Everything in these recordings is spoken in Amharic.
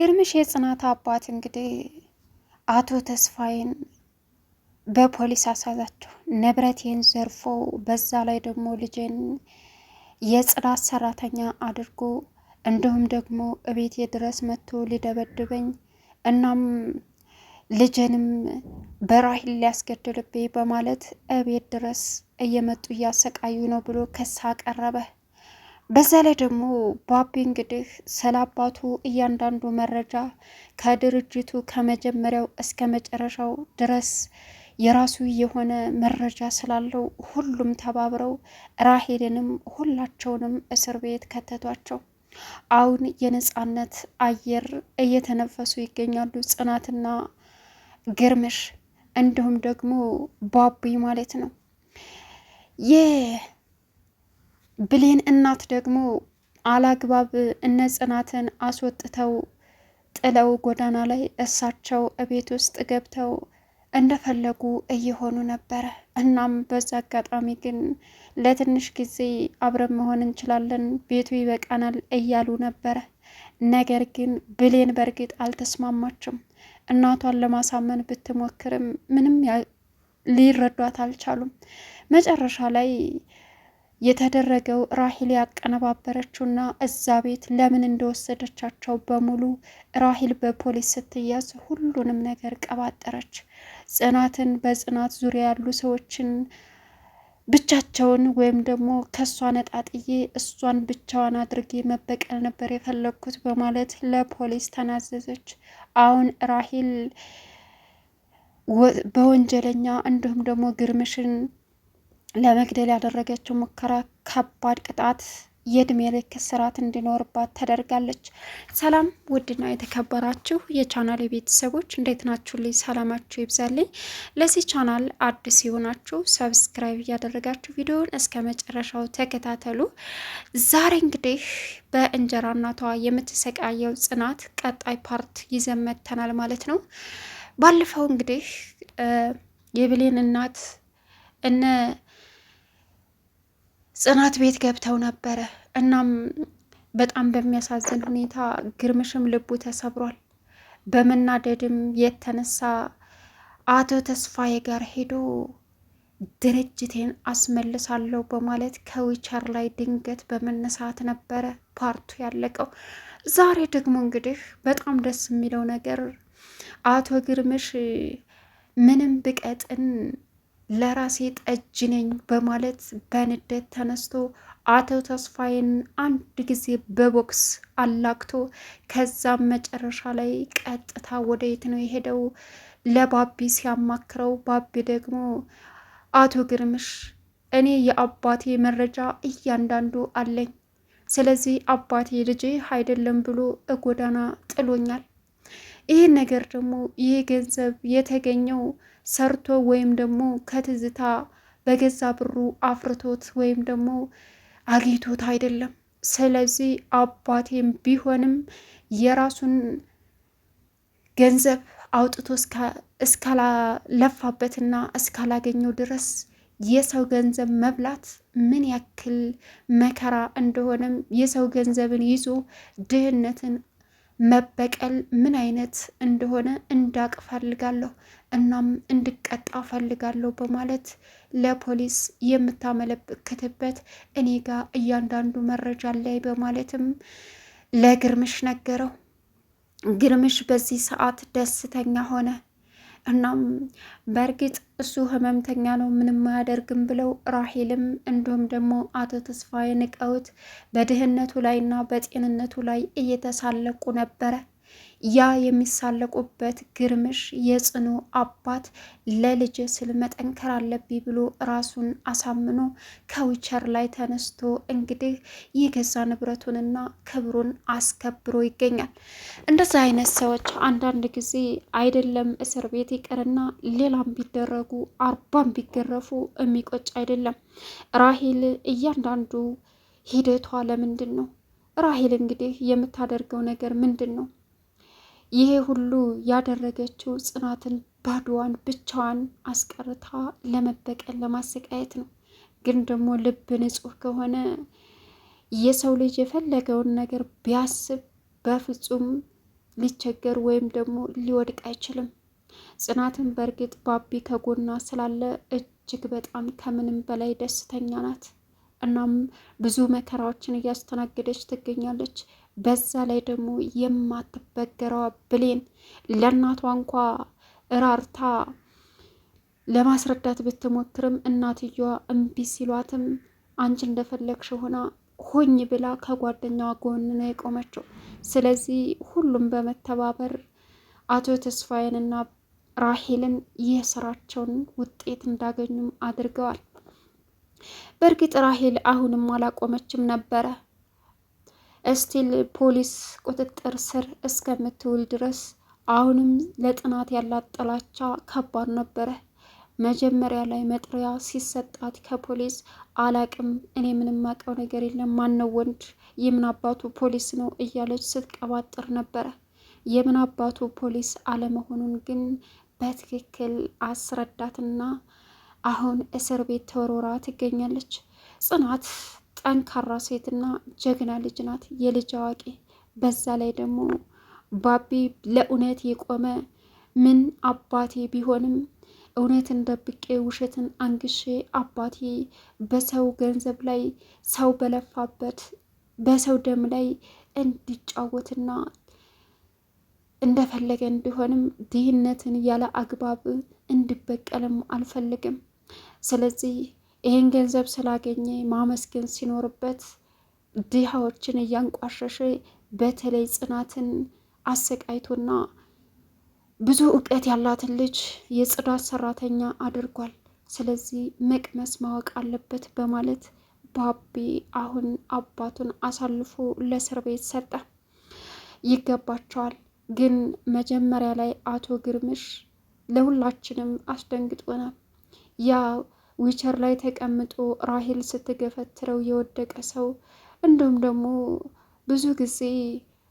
ግርምሽ የጽናት አባት እንግዲህ አቶ ተስፋዬን በፖሊስ አሳዛቸው። ንብረቴን ዘርፎ በዛ ላይ ደግሞ ልጄን የጽዳት ሰራተኛ አድርጎ እንዲሁም ደግሞ እቤቴ ድረስ መጥቶ ሊደበድበኝ እናም ልጄንም በራሂል ሊያስገድልብኝ በማለት እቤት ድረስ እየመጡ እያሰቃዩ ነው ብሎ ክስ አቀረበ። በዛ ላይ ደግሞ ባቢ እንግዲህ ስለ አባቱ እያንዳንዱ መረጃ ከድርጅቱ ከመጀመሪያው እስከ መጨረሻው ድረስ የራሱ የሆነ መረጃ ስላለው ሁሉም ተባብረው ራሄልንም ሁላቸውንም እስር ቤት ከተቷቸው። አሁን የነጻነት አየር እየተነፈሱ ይገኛሉ ጽናትና ግርምሽ እንዲሁም ደግሞ ባቢ ማለት ነው። የብሌን እናት ደግሞ አላግባብ እነ ጽናትን አስወጥተው ጥለው ጎዳና ላይ እሳቸው እቤት ውስጥ ገብተው እንደፈለጉ እየሆኑ ነበረ። እናም በዛ አጋጣሚ ግን ለትንሽ ጊዜ አብረን መሆን እንችላለን፣ ቤቱ ይበቃናል እያሉ ነበረ። ነገር ግን ብሌን በእርግጥ አልተስማማችም። እናቷን ለማሳመን ብትሞክርም ምንም ሊረዷት አልቻሉም። መጨረሻ ላይ የተደረገው ራሂል ያቀነባበረችውና እዛ ቤት ለምን እንደወሰደቻቸው በሙሉ ራሂል በፖሊስ ስትያዝ ሁሉንም ነገር ቀባጠረች። ጽናትን በጽናት ዙሪያ ያሉ ሰዎችን ብቻቸውን ወይም ደግሞ ከእሷ ነጣጥዬ እሷን ብቻዋን አድርጌ መበቀል ነበር የፈለግኩት በማለት ለፖሊስ ተናዘዘች። አሁን ራሂል በወንጀለኛ እንዲሁም ደግሞ ግርምሽን ለመግደል ያደረገችው ሙከራ ከባድ ቅጣት የእድሜ ልክ እስራት እንዲኖርባት ተደርጋለች። ሰላም ውድና የተከበራችሁ የቻናል ቤተሰቦች እንዴት ናችሁ? ልይ ሰላማችሁ ይብዛልኝ። ለዚህ ቻናል አዲስ የሆናችሁ ሰብስክራይብ እያደረጋችሁ ቪዲዮውን እስከ መጨረሻው ተከታተሉ። ዛሬ እንግዲህ በእንጀራ እናቷ የምትሰቃየው ጽናት ቀጣይ ፓርት ይዘን መጥተናል ማለት ነው። ባለፈው እንግዲህ የብሌን እናት እነ ጽናት ቤት ገብተው ነበረ። እናም በጣም በሚያሳዝን ሁኔታ ግርምሽም ልቡ ተሰብሯል። በመናደድም የተነሳ አቶ ተስፋዬ ጋር ሄዶ ድርጅቴን አስመልሳለሁ በማለት ከዊቸር ላይ ድንገት በመነሳት ነበረ ፓርቱ ያለቀው። ዛሬ ደግሞ እንግዲህ በጣም ደስ የሚለው ነገር አቶ ግርምሽ ምንም ብቀጥን ለራሴ ጠጅ ነኝ በማለት በንዴት ተነስቶ አቶ ተስፋዬን አንድ ጊዜ በቦክስ አላግቶ ከዛም መጨረሻ ላይ ቀጥታ ወደ የት ነው የሄደው? ለባቢ ሲያማክረው ባቢ ደግሞ አቶ ግርምሽ እኔ የአባቴ መረጃ እያንዳንዱ አለኝ፣ ስለዚህ አባቴ ልጄ አይደለም ብሎ እጎዳና ጥሎኛል። ይህ ነገር ደግሞ ይህ ገንዘብ የተገኘው ሰርቶ ወይም ደግሞ ከትዝታ በገዛ ብሩ አፍርቶት ወይም ደግሞ አግኝቶት አይደለም። ስለዚህ አባቴም ቢሆንም የራሱን ገንዘብ አውጥቶ እስካላለፋበትና እስካላገኘው ድረስ የሰው ገንዘብ መብላት ምን ያክል መከራ እንደሆነም የሰው ገንዘብን ይዞ ድህነትን መበቀል ምን አይነት እንደሆነ እንዳቅ ፈልጋለሁ፣ እናም እንድቀጣ ፈልጋለሁ በማለት ለፖሊስ የምታመለክትበት እኔ ጋር እያንዳንዱ መረጃ ላይ በማለትም ለግርምሽ ነገረው። ግርምሽ በዚህ ሰዓት ደስተኛ ሆነ። እናም በእርግጥ እሱ ህመምተኛ ነው ምንም አያደርግም ብለው ራሄልም እንዲሁም ደግሞ አቶ ተስፋዬ ንቀውት በድህነቱ ላይና በጤንነቱ ላይ እየተሳለቁ ነበረ። ያ የሚሳለቁበት ግርምሽ የጽኑ አባት ለልጅ ስል መጠንከር አለብኝ ብሎ ራሱን አሳምኖ ከዊቸር ላይ ተነስቶ እንግዲህ የገዛ ንብረቱንና ክብሩን አስከብሮ ይገኛል። እንደዚህ አይነት ሰዎች አንዳንድ ጊዜ አይደለም እስር ቤት ይቅርና ሌላም ቢደረጉ 40 ቢገረፉ የሚቆጭ አይደለም። ራሄል እያንዳንዱ ሂደቷ ለምንድን ነው? ራሄል እንግዲህ የምታደርገው ነገር ምንድን ነው? ይሄ ሁሉ ያደረገችው ጽናትን ባዶዋን ብቻዋን አስቀርታ ለመበቀል ለማሰቃየት ነው። ግን ደግሞ ልብ ንጹሕ ከሆነ የሰው ልጅ የፈለገውን ነገር ቢያስብ በፍጹም ሊቸገር ወይም ደግሞ ሊወድቅ አይችልም። ጽናትን በእርግጥ ባቢ ከጎኗ ስላለ እጅግ በጣም ከምንም በላይ ደስተኛ ናት። እናም ብዙ መከራዎችን እያስተናገደች ትገኛለች። በዛ ላይ ደግሞ የማትበገረዋ ብሌን ለእናቷ እንኳ እራርታ ለማስረዳት ብትሞክርም እናትየዋ እምቢ ሲሏትም አንቺ እንደፈለግሽ ሆና ሆኝ ብላ ከጓደኛዋ ጎን ነው የቆመችው። ስለዚህ ሁሉም በመተባበር አቶ ተስፋዬንና ራሄልን የስራቸውን ውጤት እንዳገኙም አድርገዋል። በእርግጥ ራሄል አሁንም አላቆመችም ነበረ። እስቲል ፖሊስ ቁጥጥር ስር እስከምትውል ድረስ አሁንም ለጥናት ያላት ጥላቻ ከባድ ነበረ። መጀመሪያ ላይ መጥሪያ ሲሰጣት ከፖሊስ አላቅም፣ እኔ ምንም አውቀው ነገር የለም፣ ማነው ወንድ፣ የምን አባቱ ፖሊስ ነው እያለች ስትቀባጥር ነበረ። የምን አባቱ ፖሊስ አለመሆኑን ግን በትክክል አስረዳትና አሁን እስር ቤት ተወርውራ ትገኛለች። ጽናት ጠንካራ ሴትና ጀግና ልጅ ናት፣ የልጅ አዋቂ። በዛ ላይ ደግሞ ባቢ ለእውነት የቆመ ምን አባቴ ቢሆንም እውነትን ደብቄ ውሸትን አንግሼ አባቴ በሰው ገንዘብ ላይ ሰው በለፋበት በሰው ደም ላይ እንዲጫወትና እንደፈለገ እንዲሆንም ድህነትን ያለ አግባብ እንዲበቀልም አልፈልግም። ስለዚህ ይህን ገንዘብ ስላገኘ ማመስገን ሲኖርበት ድሃዎችን እያንቋሸሸ በተለይ ጽናትን አሰቃይቶና ብዙ እውቀት ያላትን ልጅ የጽዳት ሰራተኛ አድርጓል። ስለዚህ መቅመስ ማወቅ አለበት በማለት ባቢ አሁን አባቱን አሳልፎ ለእስር ቤት ሰጠ። ይገባቸዋል። ግን መጀመሪያ ላይ አቶ ግርምሽ ለሁላችንም አስደንግጦናል። ያ ዊቸር ላይ ተቀምጦ ራሄል ስትገፈትረው የወደቀ ሰው እንዲሁም ደግሞ ብዙ ጊዜ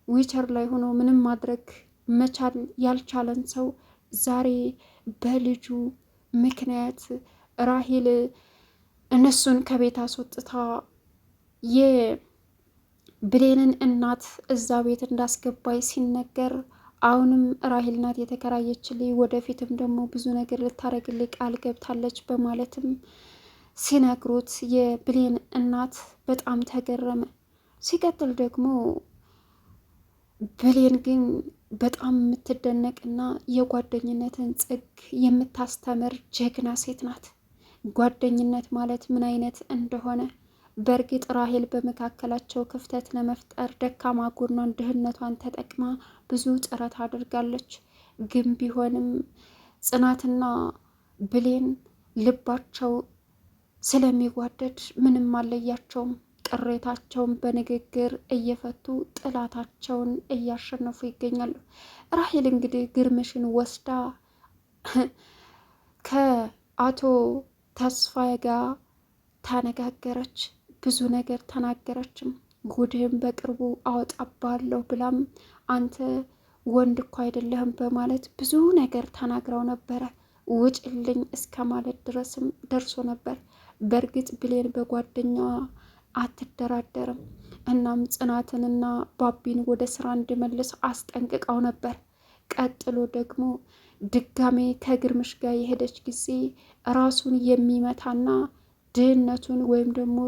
ዊቸር ላይ ሆኖ ምንም ማድረግ መቻል ያልቻለን ሰው ዛሬ በልጁ ምክንያት ራሄል እነሱን ከቤት አስወጥታ የብሌንን እናት እዛ ቤት እንዳስገባይ ሲነገር አሁንም ራሄል ናት የተከራየችልኝ፣ ወደፊትም ደግሞ ብዙ ነገር ልታረግልኝ ቃል ገብታለች በማለትም ሲነግሩት የብሌን እናት በጣም ተገረመ። ሲቀጥል ደግሞ ብሌን ግን በጣም የምትደነቅና የጓደኝነትን ጥግ የምታስተምር ጀግና ሴት ናት። ጓደኝነት ማለት ምን አይነት እንደሆነ በእርግጥ ራሄል በመካከላቸው ክፍተት ለመፍጠር ደካማ ጎኗን ድህነቷን ተጠቅማ ብዙ ጥረት አድርጋለች። ግን ቢሆንም ጽናትና ብሌን ልባቸው ስለሚዋደድ ምንም አለያቸውም። ቅሬታቸውን በንግግር እየፈቱ ጥላታቸውን እያሸነፉ ይገኛሉ። ራሄል እንግዲህ ግርምሽን ወስዳ ከአቶ ተስፋዬ ጋር ተነጋገረች። ብዙ ነገር ተናገረችም። ጉድህም በቅርቡ አወጣባለሁ ብላም አንተ ወንድ እኮ አይደለህም በማለት ብዙ ነገር ተናግረው ነበረ። ውጭልኝ እስከ ማለት ድረስም ደርሶ ነበር። በእርግጥ ብሌን በጓደኛዋ አትደራደርም። እናም ጽናትንና ባቢን ወደ ስራ እንዲመልስ አስጠንቅቀው ነበር። ቀጥሎ ደግሞ ድጋሜ ከግርምሽ ጋር የሄደች ጊዜ ራሱን የሚመታና ድህነቱን ወይም ደግሞ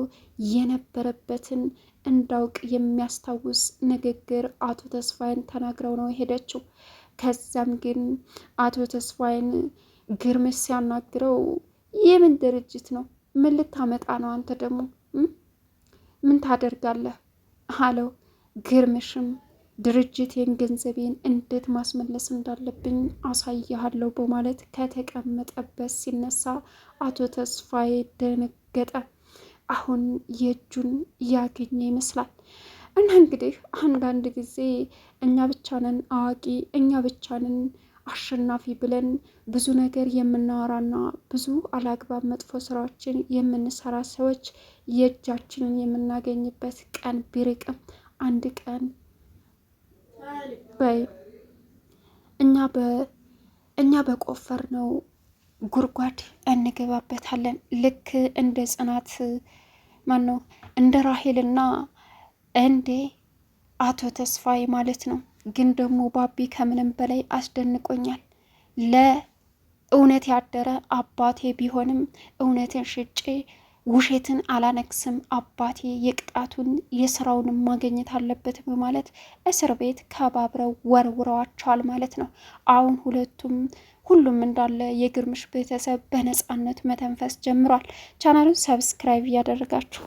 የነበረበትን እንዳውቅ የሚያስታውስ ንግግር አቶ ተስፋዬን ተናግረው ነው የሄደችው። ከዛም ግን አቶ ተስፋዬን ግርምሽ ሲያናግረው የምን ድርጅት ነው? ምን ልታመጣ ነው? አንተ ደግሞ ምን ታደርጋለህ አለው። ግርምሽም ድርጅቴን ገንዘቤን እንዴት ማስመለስ እንዳለብኝ አሳያለሁ በማለት ከተቀመጠበት ሲነሳ አቶ ተስፋዬ ደነገጠ። አሁን የእጁን ያገኘ ይመስላል። እና እንግዲህ አንዳንድ ጊዜ እኛ ብቻ ነን አዋቂ፣ እኛ ብቻ ነን አሸናፊ ብለን ብዙ ነገር የምናወራና ብዙ አላግባብ መጥፎ ስራዎችን የምንሰራ ሰዎች የእጃችንን የምናገኝበት ቀን ቢርቅም አንድ ቀን እኛ በቆፈር ነው ጉድጓድ እንገባበታለን። ልክ እንደ ጽናት ማነው እንደ ራሄልና እንደ አቶ ተስፋዬ ማለት ነው። ግን ደግሞ ባቢ ከምንም በላይ አስደንቆኛል። ለእውነት ያደረ አባቴ ቢሆንም እውነትን ሽጬ ውሸትን አላነግስም፣ አባቴ የቅጣቱን የስራውንም ማግኘት አለበት በማለት እስር ቤት ከባብረው ወርውረዋቸዋል ማለት ነው። አሁን ሁሉም እንዳለ የግርምሽ ቤተሰብ በነፃነት መተንፈስ ጀምሯል። ቻናሉን ሰብስክራይብ እያደረጋችሁ